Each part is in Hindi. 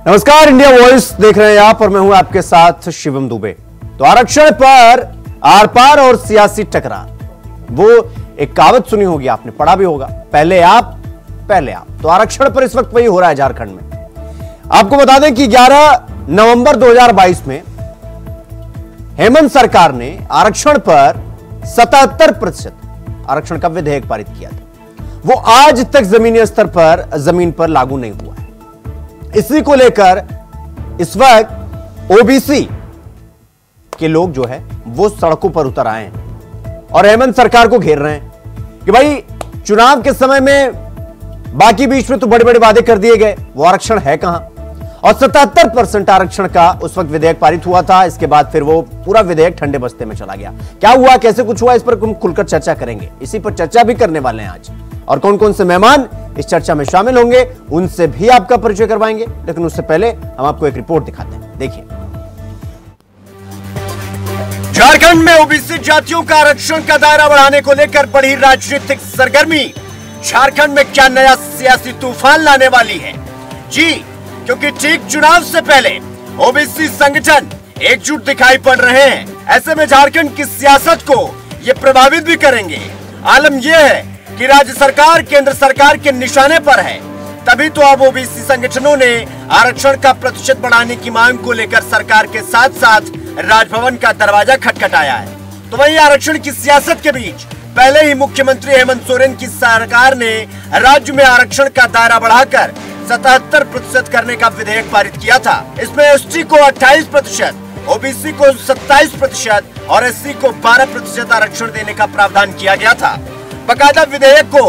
नमस्कार, इंडिया वॉइस देख रहे हैं आप और मैं हूं आपके साथ शिवम दुबे। तो आरक्षण पर आर पार और सियासी टकरार, वो एक कहावत सुनी होगी आपने, पढ़ा भी होगा, पहले आप। तो आरक्षण पर इस वक्त वही हो रहा है झारखंड में। आपको बता दें कि 11 नवंबर 2022 में हेमंत सरकार ने आरक्षण पर 77% आरक्षण का विधेयक पारित किया था। वो आज तक जमीनी स्तर पर जमीन पर लागू नहीं हुआ है। इसी को लेकर इस वक्त ओबीसी के लोग जो है वो सड़कों पर उतर आए हैं और हेमंत सरकार को घेर रहे हैं कि भाई चुनाव के समय में बाकी बीच में तो बड़े बड़े वादे कर दिए गए, वो आरक्षण है कहां। और 77% आरक्षण का उस वक्त विधेयक पारित हुआ था। इसके बाद फिर वो पूरा विधेयक ठंडे बस्ते में चला गया। क्या हुआ, कैसे कुछ हुआ, इस पर हम खुलकर चर्चा करेंगे। इसी पर चर्चा भी करने वाले हैं आज, और कौन कौन से मेहमान इस चर्चा में शामिल होंगे उनसे भी आपका परिचय करवाएंगे। लेकिन उससे पहले हम आपको एक रिपोर्ट दिखाते हैं, देखिए। झारखंड में ओबीसी जातियों का आरक्षण का दायरा बढ़ाने को लेकर बढ़ी राजनीतिक सरगर्मी झारखंड में क्या नया सियासी तूफान लाने वाली है? जी, क्योंकि ठीक चुनाव से पहले ओबीसी संगठन एकजुट दिखाई पड़ रहे हैं। ऐसे में झारखंड की सियासत को ये प्रभावित भी करेंगे। आलम यह है कि राज्य सरकार केंद्र सरकार के निशाने पर है। तभी तो अब ओबीसी संगठनों ने आरक्षण का प्रतिशत बढ़ाने की मांग को लेकर सरकार के साथ साथ राजभवन का दरवाजा खटखटाया है। तो वहीं आरक्षण की सियासत के बीच पहले ही मुख्यमंत्री हेमंत सोरेन की सरकार ने राज्य में आरक्षण का दायरा बढ़ाकर 77% करने का विधेयक पारित किया था। इसमें एसटी को 28%, ओबीसी को 27% और एससी को 12% आरक्षण देने का प्रावधान किया गया था। बकायदा विधेयक को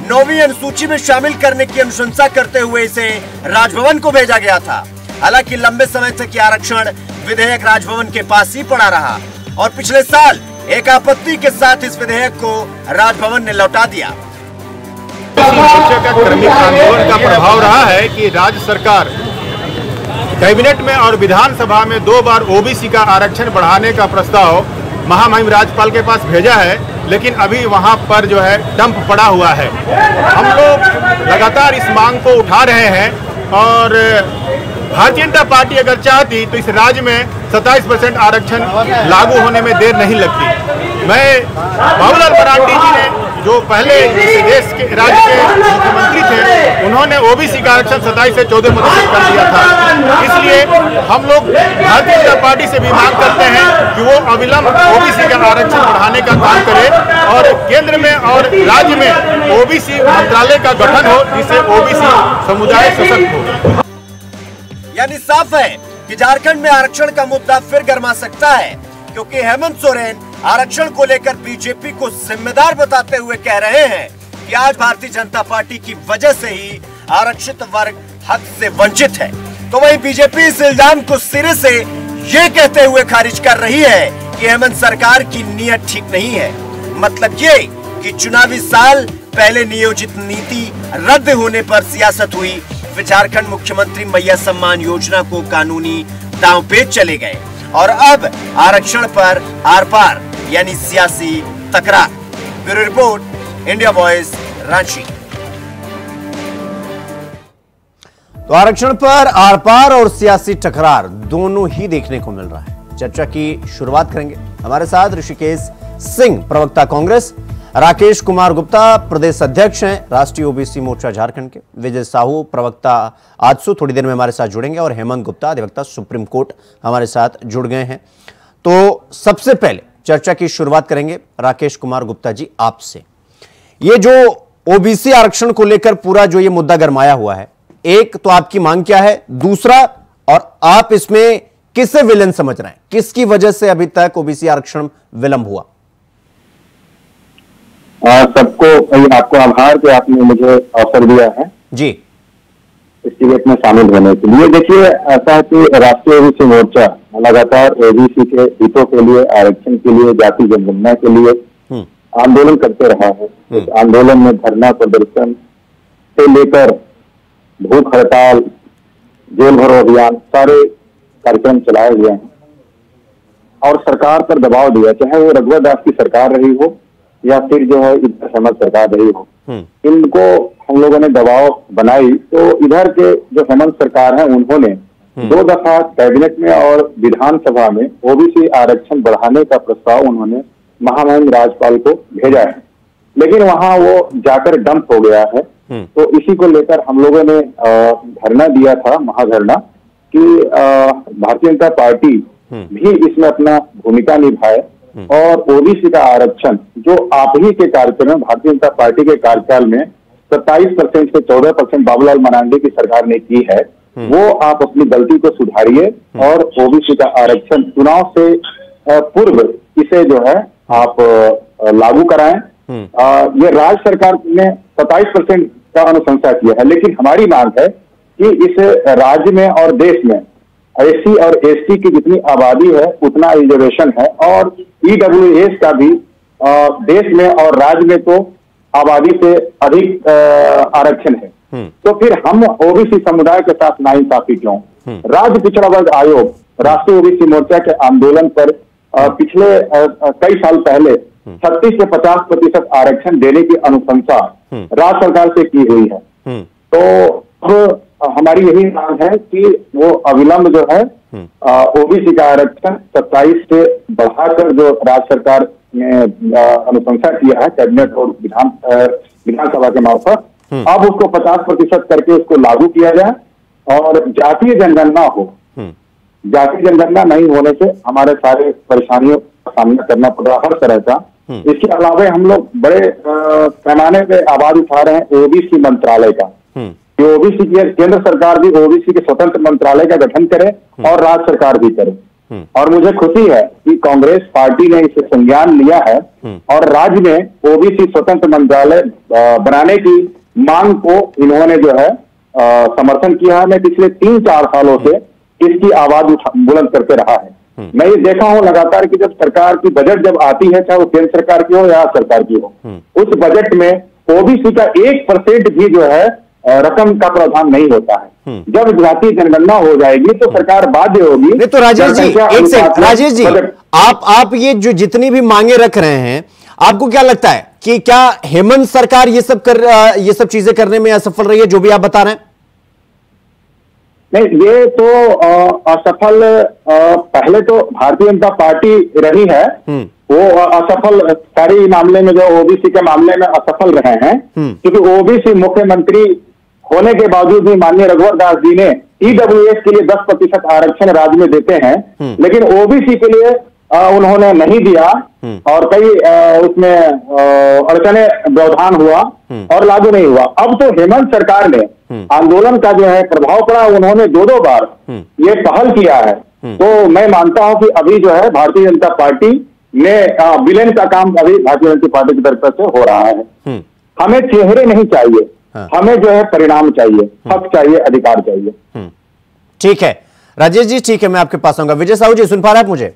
9वीं अनुसूची में शामिल करने की अनुशंसा करते हुए इसे राजभवन को भेजा गया था। हालांकि लंबे समय तक आरक्षण विधेयक राजभवन के पास ही पड़ा रहा और पिछले साल एक आपत्ति के साथ इस विधेयक को राजभवन ने लौटा दिया। मोर्चा का क्रमिक आंदोलन का प्रभाव रहा है कि राज्य सरकार कैबिनेट में और विधानसभा में 2 बार ओबीसी का आरक्षण बढ़ाने का प्रस्ताव महामहिम राज्यपाल के पास भेजा है, लेकिन अभी वहां पर जो है डंप पड़ा हुआ है। हम लोग लगातार इस मांग को उठा रहे हैं और भारतीय जनता पार्टी अगर चाहती तो इस राज्य में 27% आरक्षण लागू होने में देर नहीं लगती। मैं बाबूलाल मरांडी जी ने जो पहले इस देश के राज्य के मुख्यमंत्री थे, उन्होंने ओबीसी का आरक्षण 27 से 14% कर दिया था। इसलिए हम लोग भारतीय जनता पार्टी से भी मांग करते हैं कि वो अविलंब ओबीसी का आरक्षण बढ़ाने का काम करे और केंद्र में और राज्य में ओबीसी मंत्रालय का गठन हो, जिससे ओबीसी समुदाय सशक्त हो। यानी साफ है कि झारखंड में आरक्षण का मुद्दा फिर गर्मा सकता है, क्योंकि हेमंत सोरेन आरक्षण को लेकर बीजेपी को जिम्मेदार बताते हुए कह रहे हैं कि आज भारतीय जनता पार्टी की वजह से ही आरक्षित वर्ग हक से वंचित है। तो वहीं बीजेपी इस इल्जाम को सिरे से ये कहते हुए खारिज कर रही है कि हेमंत सरकार की नीयत ठीक नहीं है। मतलब ये कि चुनावी साल पहले नियोजित नीति रद्द होने पर सियासत हुई, फिर झारखंड मुख्यमंत्री मैया सम्मान योजना को कानूनी दांव पेच चले गए और अब आरक्षण पर आर पार यानी सियासी तकरार। Bureau report, India voice, Ranchi. तो आरक्षण पर आर पार और सियासी टकरार दोनों ही देखने को मिल रहा है। चर्चा की शुरुआत करेंगे, हमारे साथ ऋषिकेश सिंह, प्रवक्ता कांग्रेस, राकेश कुमार गुप्ता, प्रदेश अध्यक्ष हैं राष्ट्रीय ओबीसी मोर्चा झारखंड के, विजय साहू, प्रवक्ता आजसू, थोड़ी देर में हमारे साथ जुड़ेंगे, और हेमंत गुप्ता, अधिवक्ता सुप्रीम कोर्ट, हमारे साथ जुड़ गए हैं। तो सबसे पहले चर्चा की शुरुआत करेंगे राकेश कुमार गुप्ता जी आपसे। ये जो ओबीसी आरक्षण को लेकर पूरा जो ये मुद्दा गरमाया हुआ है, एक तो आपकी मांग क्या है, दूसरा और आप इसमें किसे विलेन समझ रहे हैं, किसकी वजह से अभी तक ओबीसी आरक्षण विलंब हुआ? सबको आपको आभार कि आपने मुझे अवसर दिया है जी इस डिबेट में शामिल होने के लिए। देखिए, ऐसा है कि राष्ट्रीय ओबीसी मोर्चा लगातार ओबीसी के हितों के लिए, आरक्षण के लिए, जाति जनगणना के लिए आंदोलन करते रहा है। इस आंदोलन में धरना प्रदर्शन से लेकर भूख हड़ताल, जेल भरो अभियान, सारे कार्यक्रम चलाए हुए हैं और सरकार पर दबाव दिया, चाहे वो रघुवर दास की सरकार रही हो या फिर जो है इधर हेमंत सरकार रही हो। इनको हम लोगों ने दबाव बनाई तो इधर के जो हेमंत सरकार है उन्होंने 2 दफा कैबिनेट में और विधानसभा में ओबीसी आरक्षण बढ़ाने का प्रस्ताव उन्होंने महामहिम राज्यपाल को भेजा है, लेकिन वहां वो जाकर डंप हो गया है। तो इसी को लेकर हम लोगों ने धरना दिया था, महाधरना, कि भारतीय जनता पार्टी भी इसमें अपना भूमिका निभाए और ओबीसी का आरक्षण जो आप ही के कार्यकाल में, भारतीय जनता पार्टी के कार्यकाल में 27% से 14% बाबूलाल मरांडी की सरकार ने की है, वो आप अपनी गलती को सुधारिए और ओबीसी का आरक्षण चुनाव से पूर्व इसे जो है आप लागू कराएं। ये राज्य सरकार ने 27% का अनुशंसा किया है, लेकिन हमारी मांग है कि इस राज्य में और देश में एससी और एसटी की जितनी आबादी है उतना रिजर्वेशन है, और ईडब्ल्यूएस का भी देश में और राज्य में तो आबादी से अधिक आरक्षण है। तो फिर हम ओबीसी समुदाय के साथ नाइंसाफी क्यों? राज्य पिछड़ा वर्ग आयोग राष्ट्रीय ओबीसी मोर्चा के आंदोलन पर पिछले कई साल पहले 36 से 50% आरक्षण देने की अनुशंसा राज्य सरकार से की हुई है। तो अब हमारी यही मांग है कि वो अविलंब जो है ओबीसी का आरक्षण 27 से बढ़ाकर जो राज्य सरकार ने अनुशंसा किया है कैबिनेट और विधानसभा के मार्फत, अब उसको 50% करके उसको लागू किया जाए और जातीय जनगणना हो। जातीय जनगणना नहीं होने से हमारे सारे परेशानियों का सामना करना पड़ रहा हर तरह का। इसके अलावा हम लोग बड़े पैमाने पे आवाज उठा रहे हैं ओबीसी मंत्रालय का, कि ओबीसी की केंद्र सरकार भी ओबीसी के स्वतंत्र मंत्रालय का गठन करे और राज्य सरकार भी करे। और मुझे खुशी है कि कांग्रेस पार्टी ने इसे संज्ञान लिया है और राज्य में ओबीसी स्वतंत्र मंत्रालय बनाने की मांग को इन्होंने जो है समर्थन किया है। मैं पिछले 3-4 सालों से इसकी आवाज बुलंद करते रहा है। मैं ये देखा हूं लगातार कि जब सरकार की बजट जब आती है, चाहे वो केंद्र सरकार की हो या सरकार की हो, उस बजट में ओबीसी का 1% भी जो है रकम का प्रावधान नहीं होता है। जब जातीय जनगणना हो जाएगी तो सरकार बाध्य होगी। नहीं तो राजेश जी, एक सेकंड, राजेश जी, आप ये जो जितनी भी मांगे रख रहे हैं, आपको क्या लगता है कि क्या हेमंत सरकार ये सब चीजें करने में असफल रही है, जो भी आप बता रहे हैं? नहीं, ये तो असफल पहले तो भारतीय जनता पार्टी रही है, वो असफल सारी मामले में जो ओबीसी के मामले में असफल रहे हैं, क्योंकि ओबीसी मुख्यमंत्री होने के बावजूद भी माननीय रघुवर दास जी ने ईडब्ल्यूएस के लिए 10% आरक्षण राज्य में देते हैं, लेकिन ओबीसी के लिए उन्होंने नहीं दिया और कई उसमें अड़चने व्यवधान हुआ और लागू नहीं हुआ। अब तो हेमंत सरकार ने आंदोलन का जो है प्रभाव पड़ा, उन्होंने 2 बार ये पहल किया है। तो मैं मानता हूं कि अभी जो है भारतीय जनता पार्टी ने विलेन का काम अभी भारतीय जनता पार्टी की तरफ से हो रहा है। हमें चेहरे नहीं चाहिए, हमें जो है परिणाम चाहिए, हक चाहिए, अधिकार चाहिए। ठीक है राजेश जी, ठीक है, मैं आपके पास आऊंगा। विजय साहू जी, सुन पा रहे हैं आप मुझे?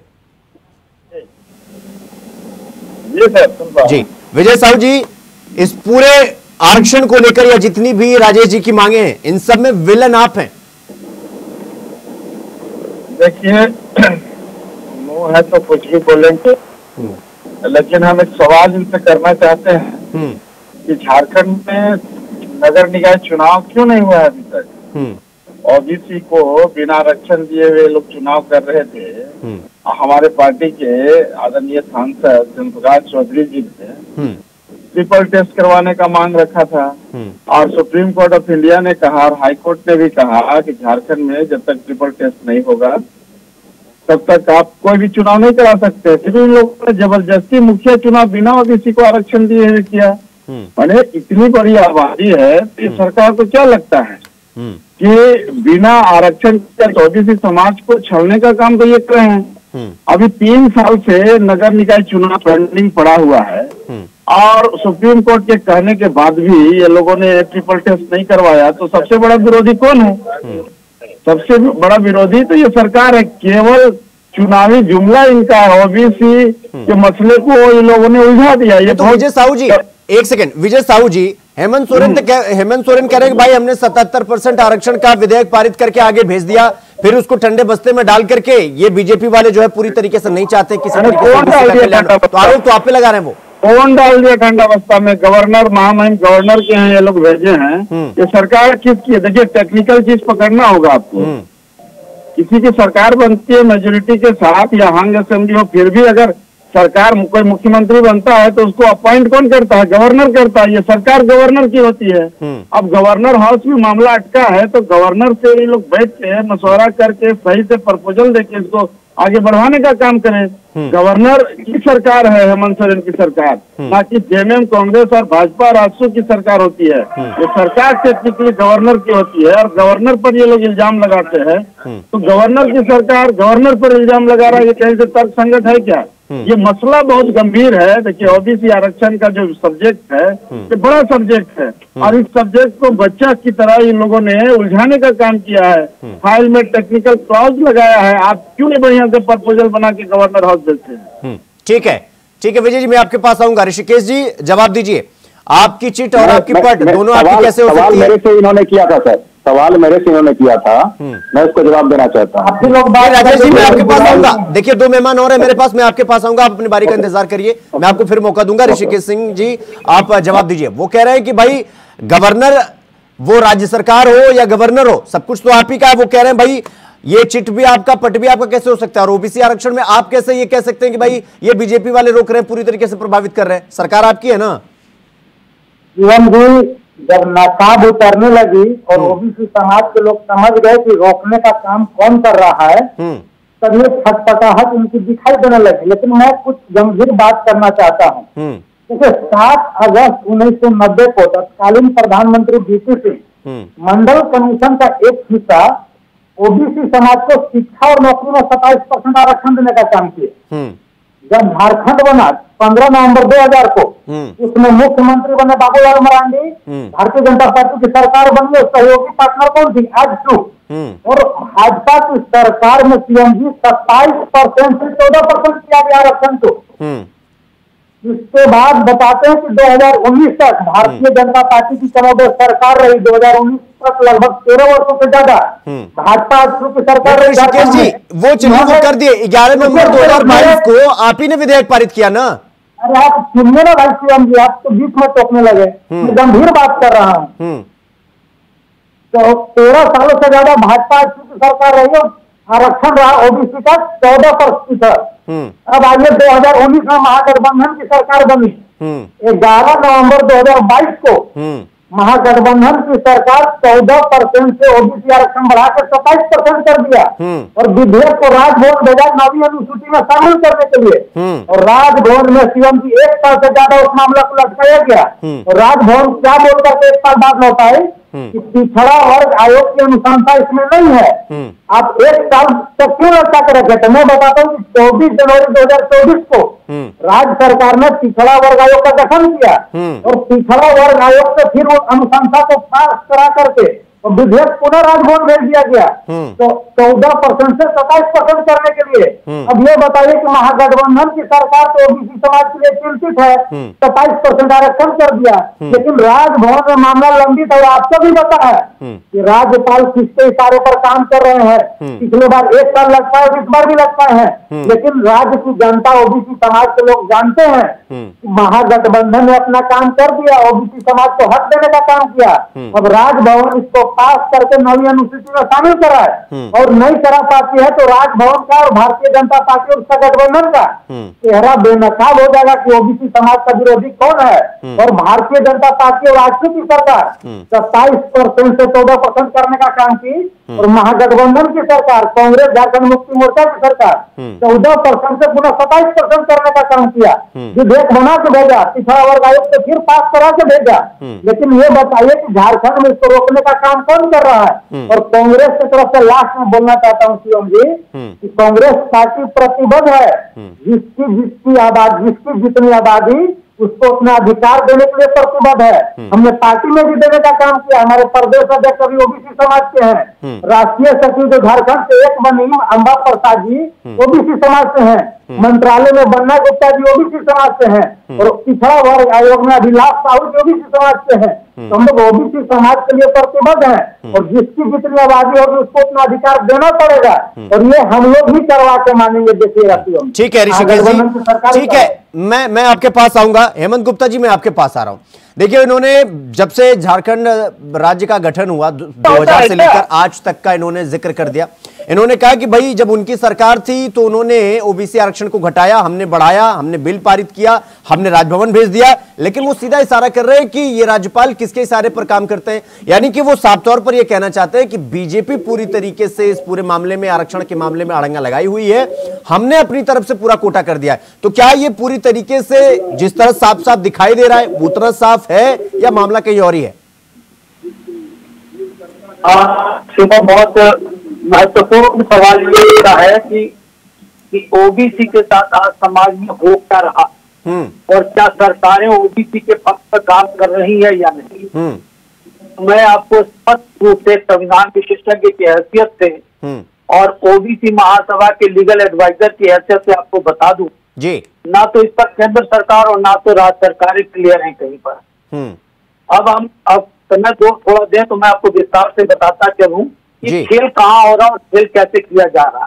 जी विजय साहू जी, इस पूरे आरक्षण को लेकर या जितनी भी राजेश जी की मांगे हैं, इन सब में विलन आप हैं। देखिए, मुंह है तो कुछ भी बोलेंगे, लेकिन हम एक सवाल इनसे करना चाहते हैं कि झारखंड में नगर निकाय चुनाव क्यों नहीं हुआ है अभी तक? ओबीसी को बिना आरक्षण दिए हुए लोग चुनाव कर रहे थे। हमारे पार्टी के आदरणीय सांसद चंद्रप्रकाश चौधरी जी ने ट्रिपल टेस्ट करवाने का मांग रखा था और सुप्रीम कोर्ट ऑफ इंडिया ने कहा और हाई कोर्ट ने भी कहा कि झारखंड में जब तक ट्रिपल टेस्ट नहीं होगा तब तक आप कोई भी चुनाव नहीं करा सकते। फिर इन लोगों ने जबरदस्ती मुखिया चुनाव बिना ओबीसी को आरक्षण दिए हुए किया। मैंने इतनी बड़ी आबादी है तो सरकार को क्या लगता है कि बिना आरक्षण के ओबीसी समाज को छलने का काम तो ये कर रहे हैं। अभी 3 साल से नगर निकाय चुनाव पेंडिंग पड़ा हुआ है और सुप्रीम कोर्ट के कहने के बाद भी ये लोगों ने ट्रिपल टेस्ट नहीं करवाया। तो सबसे बड़ा विरोधी कौन है? सबसे बड़ा विरोधी तो ये सरकार है। केवल चुनावी जुमला इनका है, ओबीसी के मसले को इन लोगों ने उलझा दिया। ये तो विजय साहू जी, एक सेकंड, विजय साहू जी, हेमंत सोरेन कह रहे हैं कि भाई हमने 77% आरक्षण का विधेयक पारित करके आगे भेज दिया, फिर उसको ठंडे बस्ते में डाल करके ये बीजेपी वाले जो है पूरी तरीके से नहीं चाहते किसी तरीके से, तो आरोप तो आप पे लगा रहे हैं। वो कौन डाल दिया ठंडा बस्ता में? गवर्नर, महामहिम गवर्नर के हैं ये लोग भेजे हैं। ये सरकार किसकी है? देखिए, टेक्निकल चीज पकड़ना होगा आपको। किसी की सरकार बनती है मेजोरिटी के साथ या हंग असेंबली हो, फिर भी अगर सरकार कोई मुख्यमंत्री बनता है तो उसको अपॉइंट कौन करता है? गवर्नर करता है। ये सरकार गवर्नर की होती है। अब गवर्नर हाउस में मामला अटका है तो गवर्नर से ये लोग बैठ के मशवरा करके सही से प्रपोजल देके इसको आगे बढ़ाने का काम करें। गवर्नर की सरकार है हेमंत सोरेन की सरकार, ना कि जेएमएम, कांग्रेस और भाजपा राजसू की सरकार होती है। ये सरकार टेक्निकली गवर्नर की होती है और गवर्नर पर ये लोग इल्जाम लगाते हैं। तो गवर्नर की सरकार गवर्नर पर इल्जाम लगा रहा है, ये कहीं से तर्क संगत है क्या? ये मसला बहुत गंभीर है। देखिए, ओबीसी आरक्षण का जो सब्जेक्ट है ये बड़ा सब्जेक्ट है और इस सब्जेक्ट को बच्चा की तरह इन लोगों ने उलझाने का काम किया है। फाइल में टेक्निकल क्लॉज लगाया है। आप क्यों नहीं बढ़िया से प्रपोजल बना के गवर्नर हाउस देते हैं? ठीक है विजय जी, मैं आपके पास आऊंगा। ऋषिकेश जी जवाब दीजिए, आपकी चिट और आपकी पट दोनों आपकी कैसे हो सकती है? मेरे से इन्होंने किया था सर, सवाल मेरे से इन्होंने किया था, मैं उसको जवाब देना चाहता हूँ। राजेश जी मैं आपके पास आऊंगा। देखिए, 2 मेहमान और है मेरे पास, मैं आपके पास आऊंगा। आप अपनी बारी का इंतजार करिए, मैं आपको फिर मौका दूंगा। ऋषिकेश सिंह जी आप जवाब दीजिए। वो कह रहे हैं कि भाई गवर्नर, वो राज्य सरकार हो या गवर्नर हो, सब कुछ तो आप ही का है। वो कह रहे हैं भाई ये चिट भी आपका, पट भी आपका कैसे हो सकता है? और ओबीसी आरक्षण में आप कैसे ये कह सकते हैं कि भाई ये बीजेपी वाले रोक रहे हैं, पूरी तरीके से प्रभावित कर रहे हैं? सरकार आपकी है ना? जब नकाब उतरने लगी और ओबीसी समाज के लोग समझ गए कि रोकने का काम कौन कर रहा है, तब ये छटपटाहट उनकी दिखाई देने लगी। लेकिन मैं कुछ गंभीर बात करना चाहता हूँ। देखिए, 7 अगस्त 1990 को तत्कालीन प्रधानमंत्री वीपी सिंह मंडल कमीशन का एक हिस्सा ओबीसी समाज को शिक्षा और नौकरी में 27% आरक्षण देने का काम किए। जब झारखंड बना 15 नवंबर 2000 को, उसमें मुख्यमंत्री बने बाबूलाल मरांडी, भारतीय जनता पार्टी की सरकार बनी और सहयोगी पार्टनर कौन थी? आजसू। और भाजपा की सरकार में सीएमजी 27% से 14% किया गया आरक्षण को। इसके बाद बताते हैं कि 2019 तक भारतीय जनता पार्टी की कमोबेश सरकार रही। 2019 तक लगभग 13 वर्षों से ज्यादा भाजपा की सरकार रही। ऋषिकेश जी वो चलिए वो कर दिए। 11 नवंबर 2022 को आप ही ने विधेयक पारित किया ना? अरे आप सुनिए ना भाई सीएम जी, आप तो बीच में टोकने लगे। मैं गंभीर बात कर रहा हूँ। तो 13 सालों से ज्यादा भाजपा की सरकार रही और आरक्षण रहा ओबीसी का 14%। अब आइए 2019 में महागठबंधन की सरकार बनी। 11 नवंबर 2022 को महागठबंधन की सरकार 14% से ओबीसी आरक्षण बढ़ाकर 27% कर दिया और विधेयक को राजभवन भेजा 9वीं अनुसूची में शामिल करने के लिए। और राजभवन में सीएम जी 1 साल से ज्यादा उस मामला को लटकाया गया और राजभवन क्या बोल करके 1 साल बाद लौटाए कि पिछड़ा वर्ग आयोग की अनुशंसा इसमें नहीं है। आप 1 साल तक क्यों लटका कर रखे थे? मैं बताता हूँ कि 24 जनवरी 2024 को राज्य सरकार ने पिछड़ा वर्ग आयोग का गठन किया और पिछड़ा वर्ग आयोग से फिर वो अनुशंसा को पास करा करके और विधेयक पुनः राजभवन भेज दिया गया। तो 14% से 27% करने के लिए। अब ये बताइए कि महागठबंधन की सरकार तो ओबीसी समाज के लिए चिंतित है, 27% आरक्षण कर दिया, लेकिन राजभवन में मामला लंबित है। आपको भी पता है कि राज्यपाल किसके इशारे पर काम कर रहे हैं। पिछले बार 1 साल लगता है, इस बार भी लगता है, लेकिन राज्य की जनता, ओबीसी समाज के लोग जानते हैं कि महागठबंधन ने अपना काम कर दिया, ओबीसी समाज को हक देने का काम किया। अब राजभवन इसको पास करके 9वीं अनुसूची में शामिल करा है और नहीं करा पाती है तो राजभवन का और भारतीय जनता पार्टी और उसका गठबंधन का चेहरा बेनकाब हो जाएगा कि ओबीसी समाज का विरोधी कौन है। और भारतीय जनता पार्टी और राष्ट्रीय की सरकार 27% से 14% करने का काम की और महागठबंधन की सरकार, कांग्रेस झारखंड मुक्ति मोर्चा की सरकार 14% से पुनः 27% करने का काम किया। विधेयक बना के भेजा, पिछड़ा वर्ग आयोग से फिर पास करा के भेजा। लेकिन ये बताइए कि झारखंड में इसको रोकने का काम कौन कर रहा है? और कांग्रेस की तरफ से लास्ट में बोलना चाहता हूँ सीएम जी कि कांग्रेस पार्टी प्रतिबद्ध है जिसकी जितनी आबादी उसको अपना अधिकार देने के लिए प्रतिबद्ध है। हमने पार्टी में भी देने का काम किया। हमारे प्रदेश अध्यक्ष अभी ओबीसी समाज के हैं। राष्ट्रीय सचिव जो झारखंड से एक बनी अंबा प्रसाद जी ओबीसी समाज से हैं। मंत्रालय में बन्ना गुप्ता जी ओबीसी समाज से हैं और पिछड़ा वर्ग आयोग में अभिलाष साहू जी ओबीसी समाज से हैं। तो हम लोग ओबीसी समाज के लिए प्रतिबद्ध हैं और जिसकी जितनी आबादी होगी उसको उतना अधिकार देना पड़ेगा और ये हम लोग ही करवा के मानेंगे। देखिए ठीक है ऋषिकेश जी, ठीक है, मैं आपके पास आऊंगा। हेमंत गुप्ता जी मैं आपके पास आ रहा हूं। देखिए, इन्होंने जब से झारखंड राज्य का गठन हुआ 2000 से लेकर आज तक का इन्होंने जिक्र कर दिया। इन्होंने कहा कि भाई जब उनकी सरकार थी तो उन्होंने ओबीसी आरक्षण को घटाया, हमने बढ़ाया, हमने बिल पारित किया, हमने राजभवन भेज दिया। लेकिन वो सीधा इशारा कर रहे हैं कि ये राज्यपाल किसके इशारे पर काम करते हैं, यानी कि वो साफ तौर पर यह कहना चाहते हैं कि बीजेपी पूरी तरीके से इस पूरे मामले में, आरक्षण के मामले में अड़ंगा लगाई हुई है, हमने अपनी तरफ से पूरा कोटा कर दिया है। तो क्या ये पूरी तरीके से जिस तरह साफ साफ दिखाई दे रहा है वो तरह साफ है या मामला कहीं और ही है? बहुत महत्वपूर्ण सवाल ये है कि ओबीसी के साथ आज समाज में हो क्या रहा और क्या सरकारें ओबीसी के पक्ष पर काम कर रही है या नहीं। मैं आपको स्पष्ट रूप से संविधान विशेषज्ञ की हैसियत से और ओबीसी महासभा के लीगल एडवाइजर की हैसियत से आपको बता दूं जी, ना तो इस पर केंद्र सरकार और ना तो राज्य सरकारें क्लियर है कहीं पर। अब समय दो थोड़ा दे तो मैं आपको विस्तार से बताता चलूं कि खेल कहाँ हो रहा और खेल कैसे किया जा रहा।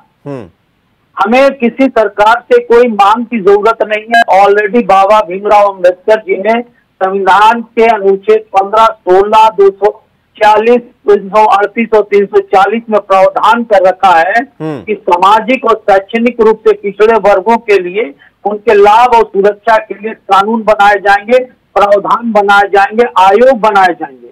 हमें किसी सरकार से कोई मांग की जरूरत नहीं है। ऑलरेडी बाबा भीमराव अम्बेडकर जी ने संविधान के अनुच्छेद 15, 16, 240, 338 और 340 में प्रावधान कर रखा है कि सामाजिक और शैक्षणिक रूप से पिछड़े वर्गों के लिए उनके लाभ और सुरक्षा के लिए कानून बनाए जाएंगे, प्रावधान बनाए जाएंगे, आयोग बनाए जाएंगे।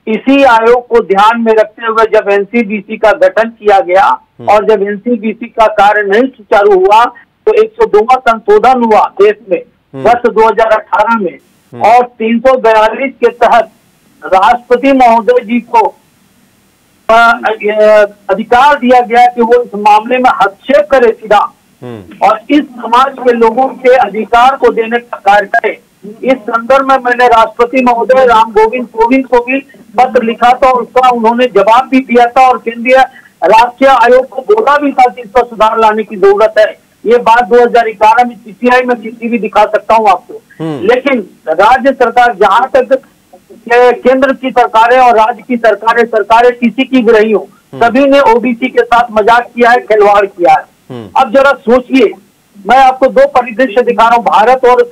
इसी आयोग को ध्यान में रखते हुए जब एनसीबीसी का गठन किया गया और जब एनसीबीसी का कार्य नहीं सुचारू हुआ तो 102वां संशोधन हुआ देश में वर्ष 2018 में और 342 के तहत राष्ट्रपति महोदय जी को अधिकार दिया गया कि वो इस मामले में हस्तक्षेप करे सीधा और इस समाज के लोगों के अधिकार को देने का कार्य करे। इस संदर्भ में मैंने राष्ट्रपति महोदय राम गोविंद कोविंद को भी पत्र लिखा था और उसका उन्होंने जवाब भी दिया था और केंद्रीय राष्ट्रीय आयोग को बोला भी था कि इस पर सुधार लाने की जरूरत है। ये बात 2011 में CCI में चिट्ठी भी दिखा सकता हूँ आपको। लेकिन राज्य सरकार, जहां तक केंद्र की सरकारें और राज्य की सरकारें किसी की भी रही हो, सभी ने ओबीसी के साथ मजाक किया है, खिलवाड़ किया है। अब जरा सोचिए, मैं आपको दो परिदृश्य दिखा रहा हूँ, भारत और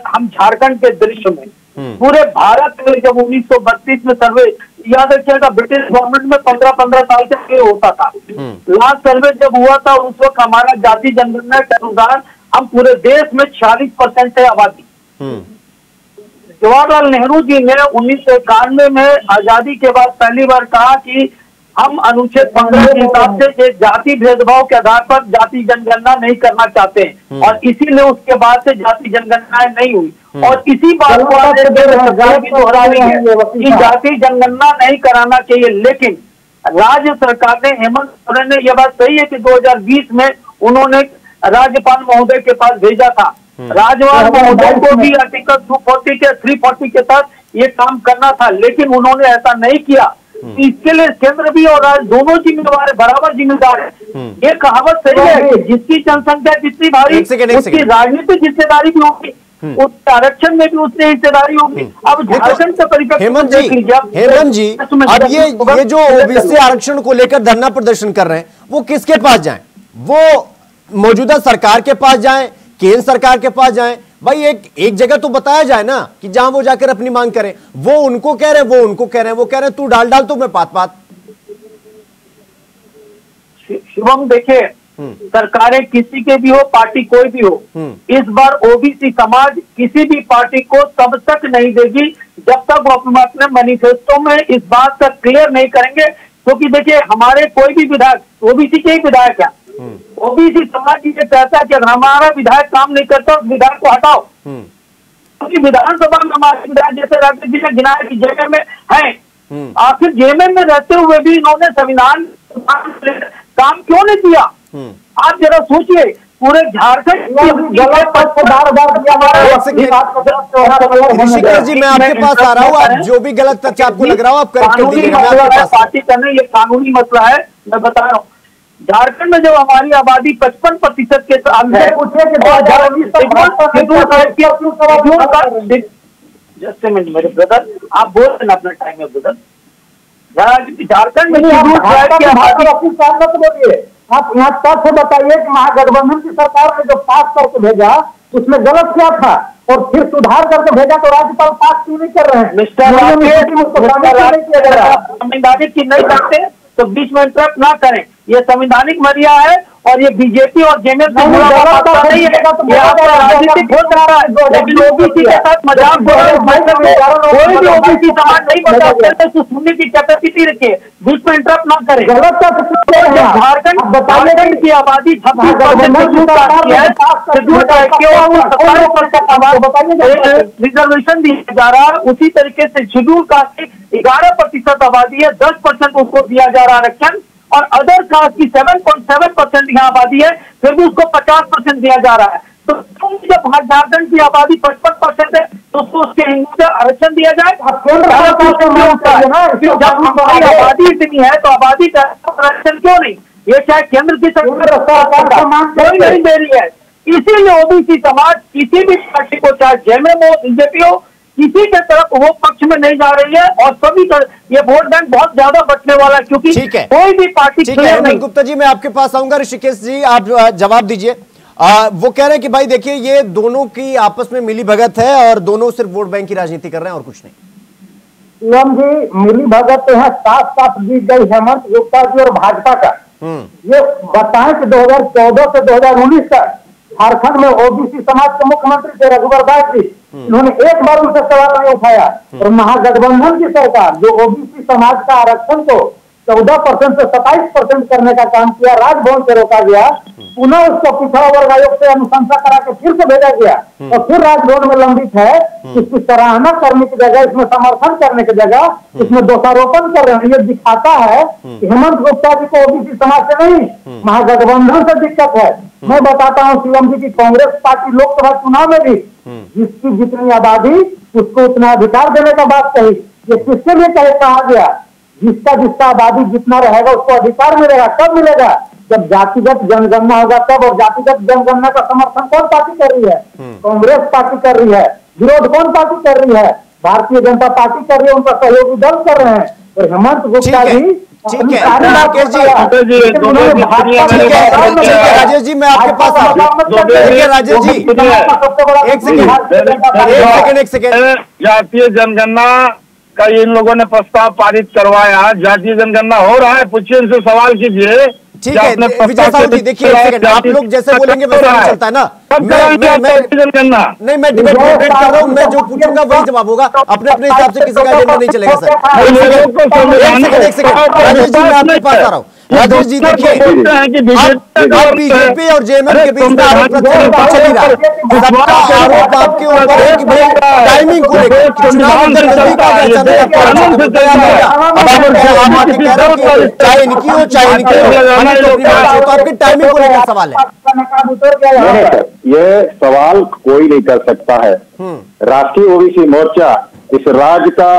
हम झारखंड के दृश्य में। पूरे भारत में जब 1932 में सर्वे, याद रखिएगा, ब्रिटिश गवर्नमेंट में 15-15 साल से होता था। लास्ट सर्वे जब हुआ था उस वक्त हमारा जाति जनगणना के अनुसार हम पूरे देश में 46% है आबादी। जवाहरलाल नेहरू जी ने 1991 में आजादी के बाद पहली बार कहा कि हम अनुच्छेद 15 के हिसाब से जाति भेदभाव के आधार पर जाति जनगणना नहीं करना चाहते हैं और इसीलिए उसके बाद से जाति जनगणना नहीं हुई। और इसी बात को सरकार भी दोहरा रही है कि जाति जनगणना नहीं कराना चाहिए। लेकिन राज्य सरकार ने, हेमंत सोरेन ने, यह बात सही है कि 2020 में उन्होंने राज्यपाल महोदय के पास भेजा था। राज्यपाल महोदय को भी आर्टिकल 240 के 340 के तहत ये काम करना था, लेकिन उन्होंने ऐसा नहीं किया। इसके लिए केंद्र भी और राज्य दोनों जिम्मेदार है, बराबर जिम्मेदार है। ये कहावत सही है कि जिसकी जनसंख्या जितनी भारी उसकी राजनीतिक हिस्सेदारी भी होगी, उस आरक्षण में भी उसने हिस्सेदारी होगी। अब झारखंड का परिप्रेक्ष्य हेमंत जी, अब ये जो ओबीसी आरक्षण को लेकर धरना प्रदर्शन कर रहे हैं वो किसके पास जाएं? वो मौजूदा सरकार के पास जाएं, केंद्र सरकार के पास जाएं? भाई एक जगह तो बताया जाए ना कि जहां वो जाकर अपनी मांग करें। वो उनको कह रहे हैं, वो उनको कह रहे हैं, वो कह रहे हैं तू डाल तो मैं पात। शिवम, देखिए, सरकारें किसी के भी हो, पार्टी कोई भी हो, इस बार ओबीसी समाज किसी भी पार्टी को तब तक नहीं देगी जब तक वो अपने मैनिफेस्टो में इस बात का क्लियर नहीं करेंगे। क्योंकि देखिए, हमारे कोई भी विधायक ओबीसी के ही विधायक है, ओबीसी समाज ये कहता है कि अगर हमारा विधायक काम नहीं करता उस विधायक को हटाओ। क्योंकि विधानसभा में हमारे विधायक जैसे राकेश जी ने गिनाया कि जेएमएम में है, आखिर जेएमएम में रहते हुए भी इन्होंने संविधान काम क्यों नहीं किया? आप जरा सोचिए, पूरे झारखंड ऋषिकेश जी, मैं आपके पास आ रहा हूँ। आप जो भी गलत तथ्य आपको लग रहा हो आप करेक्ट कर दीजिए। पार्टी करने ये कानूनी मसला है, मैं बता रहा हूँ। झारखंड में जब हमारी आबादी 55% के साथ है, जस्ट मिनट मेरे ब्रदर, आप बोल रहे ना, अपना टाइम है ब्रदर। झारखंड में आप यहाँ तथ्य बताइए कि महागठबंधन की सरकार ने जो पास करके भेजा उसमें गलत क्या था और फिर सुधार करके भेजा तो राज्यपाल पास क्यों नहीं कर रहे हैं? मिस्टर की नहीं करते तो बीच में इंटरप्ट ना करें। ये संवैधानिक मर्यादा है और ये बीजेपी और जेएमएम से जुड़ा हुआ मामला नहीं है। ये आपका राजनीतिक हो सकता है, लेकिन ओबीसी के साथ मजाक हो रहा है। कोई भी ओबीसी समाज नहीं बचा सकते, तो सुनने की कैपेसिटी रखे, बीच में इंटरप्ट ना करे। झारखंड की आबादी 26% रिजर्वेशन दिया जा रहा है, उसी तरीके से शेड्यूल कास्ट की 11% आबादी है, 10% उसको दिया जा रहा है आरक्षण, और अदर कास्ट की 7.7% यहाँ आबादी है, फिर भी उसको 50% दिया जा रहा है। तो जब झारखंड की आबादी 55% है तो उसको उसके हिंदू से आरक्षण दिया जाए। जब हमारी आबादी इतनी है तो आबादी का आरक्षण क्यों नहीं? ये चाहे केंद्र की सरकार कोई नहीं दे रही है। इसीलिए ओबीसी समाज किसी भी पार्टी को, चाहे जेएमएम हो, बीजेपी हो, किसी के तरफ वो पक्ष में नहीं जा रही है, और सभी ये वोट बैंक बहुत ज्यादा बचने वाला है, क्योंकि कोई भी पार्टी नहीं। गुप्ता जी, मैं आपके पास आऊंगा। ऋषिकेश जी, आप जवाब दीजिए। वो कह रहे हैं कि भाई देखिए, ये दोनों की आपस में मिली भगत है और दोनों सिर्फ वोट बैंक की राजनीति कर रहे हैं और कुछ नहीं। सीएम जी, मिली भगत तो है, साफ साफ जीत गई हेमंत गुप्ता जी और भाजपा का। ये बताएं कि 2014 से 2019 तक झारखंड में ओबीसी समाज के मुख्यमंत्री थे रघुवर दास जी, इन्होंने एक बार उनसे सवाल नहीं उठाया। और महागठबंधन की सरकार जो ओबीसी समाज का आरक्षण को 14% से 27% करने का काम किया, राजभवन से रोका गया, पुनः उसको पिछड़ा वर्ग आयोग से अनुशंसा करा के फिर से भेजा गया और फिर राजभवन में लंबित है। इसकी सराहना करने की जगह, इसमें समर्थन करने की जगह इसमें दोषारोपण कर रहे हैं। ये दिखाता है कि हेमंत गुप्ता जी को ओबीसी समाज से नहीं, महागठबंधन से दिक्कत है। मैं बताता हूँ सीएम जी की कांग्रेस पार्टी लोकसभा चुनाव में भी जिसकी जितनी आबादी उसको उतना अधिकार देने का बात कही। ये किसके लिए कहा गया? जिसका आबादी जितना रहेगा उसको अधिकार मिलेगा। कब मिलेगा? जब जातिगत जनगणना होगा तब। और जातिगत जनगणना का समर्थन कौन पार्टी कर रही है? कांग्रेस पार्टी कर रही है। विरोध कौन पार्टी कर रही है? भारतीय जनता पार्टी कर रही है, उनका सहयोगी दल कर रहे हैं। और हेमंत गुप्ता जी, ठीक है राकेश जी, मैं आपके पास राजेश जी, एक सेकेंड। जातीय जनगणना का इन लोगों ने प्रस्ताव पारित करवाया, जातीय जनगणना हो रहा है, पूछिए इनसे सवाल कीजिए। ठीक है विजय साहू जी, देखिए एक सेकंड, आप लोग जैसे बोलेंगे वैसे नहीं चलता है ना। मैं डिबेट कर रहा हूँ, मैं जो पूछूंगा वही जवाब होगा। अपने अपने हिसाब से किसी का एजेंडा नहीं चलेगा सर। एक सेकंड राजेश जी, मैं आपके पास आ रहा हूँ। राजेश जी देखिए, बीजेपी और जेएमएम के बीच में आरोप प्रत्यारोप चल ही रहा है। सबका आरोप आपके ऊपर है कि भाई टाइमिंग को लेकर चुनाव अंदर नजदीक आ गया, चाहे इनकी हो चाहे इनकी हो, तो आपकी टाइमिंग को लेकर सवाल है। ये सवाल कोई नहीं कर सकता है। राष्ट्रीय ओबीसी मोर्चा इस राज्य का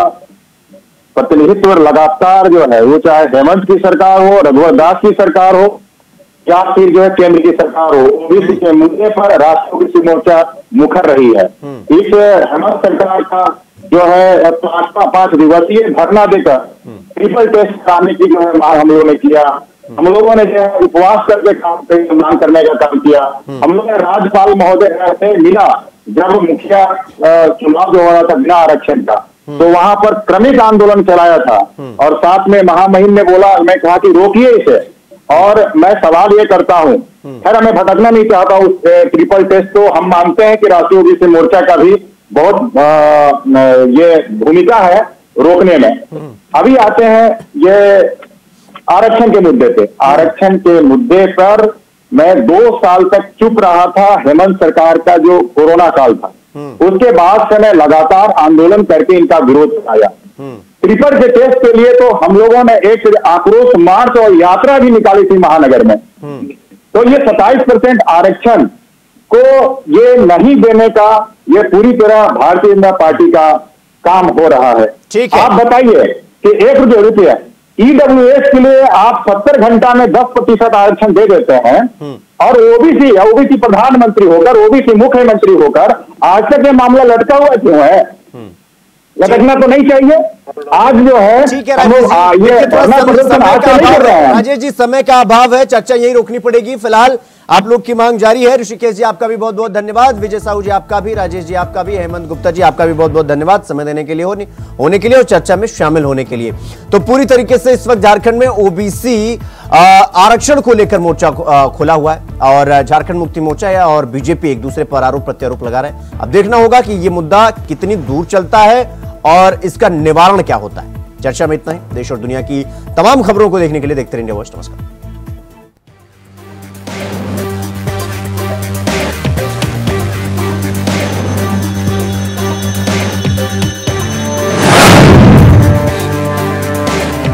प्रतिनिधित्व लगातार जो है, वो चाहे हेमंत की सरकार हो, रघुवर दास की सरकार हो, या फिर जो है केंद्र की सरकार हो, ओबीसी के मुद्दे पर राष्ट्रीय ओबीसी मोर्चा मुखर रही है। इस हेमंत सरकार का जो है 5 दिवसीय धरना देकर ट्रिपल टेस्ट कराने की जो है मांग हम लोगों ने किया। हम लोगों ने जो है उपवास करके मांग करने का काम किया। हम लोगों ने राज्यपाल महोदय से मिला जब मुखिया चुनाव जो हो रहा था बिना आरक्षण का, तो वहां पर क्रमिक आंदोलन चलाया था। और साथ में महामहिम ने बोला, मैं कहा कि रोकिए इसे। और मैं सवाल ये करता हूं, खैर मैं भटकना नहीं चाहता उस ट्रिपल टेस्ट को। हम मानते हैं कि राष्ट्रीय ओबीसी मोर्चा का भी बहुत ये भूमिका है रोकने में। अभी आते हैं ये आरक्षण के मुद्दे पे। आरक्षण के मुद्दे पर मैं 2 साल तक चुप रहा था। हेमंत सरकार का जो कोरोना काल था, उसके बाद से मैं लगातार आंदोलन करके इनका विरोध किया। ट्रिपल के टेस्ट के लिए तो हम लोगों ने एक आक्रोश मार्च और यात्रा भी निकाली थी महानगर में। तो ये 27% आरक्षण को ये नहीं देने का ये पूरी तरह भारतीय जनता पार्टी का काम हो रहा है। आप बताइए कि ₹1 ईडब्ल्यूएस के लिए आप 70 घंटा में 10% आरक्षण दे देते हैं, और ओबीसी प्रधानमंत्री होकर, ओबीसी मुख्यमंत्री होकर आज तक ये मामला लटका हुआ क्यों है? लटकना तो नहीं चाहिए। आज जो है ठीक है राजेश जी, समय का अभाव है, चर्चा यही रोकनी पड़ेगी। फिलहाल आप लोग की मांग जारी है। ऋषिकेश जी आपका भी बहुत बहुत धन्यवाद, विजय साहू जी आपका भी, राजेश जी आपका भी, हेमंत गुप्ता जी आपका भी बहुत बहुत धन्यवाद समय देने के लिए, होने के लिए और चर्चा में शामिल होने के लिए। तो पूरी तरीके से इस वक्त झारखंड में ओबीसी आरक्षण को लेकर मोर्चा खुला हुआ है और झारखंड मुक्ति मोर्चा है और बीजेपी एक दूसरे पर आरोप प्रत्यारोप लगा रहे हैं। अब देखना होगा कि यह मुद्दा कितनी दूर चलता है और इसका निवारण क्या होता है। चर्चा में इतना ही। देश और दुनिया की तमाम खबरों को देखने के लिए देखते रहिए इंडिया वॉच। नमस्कार।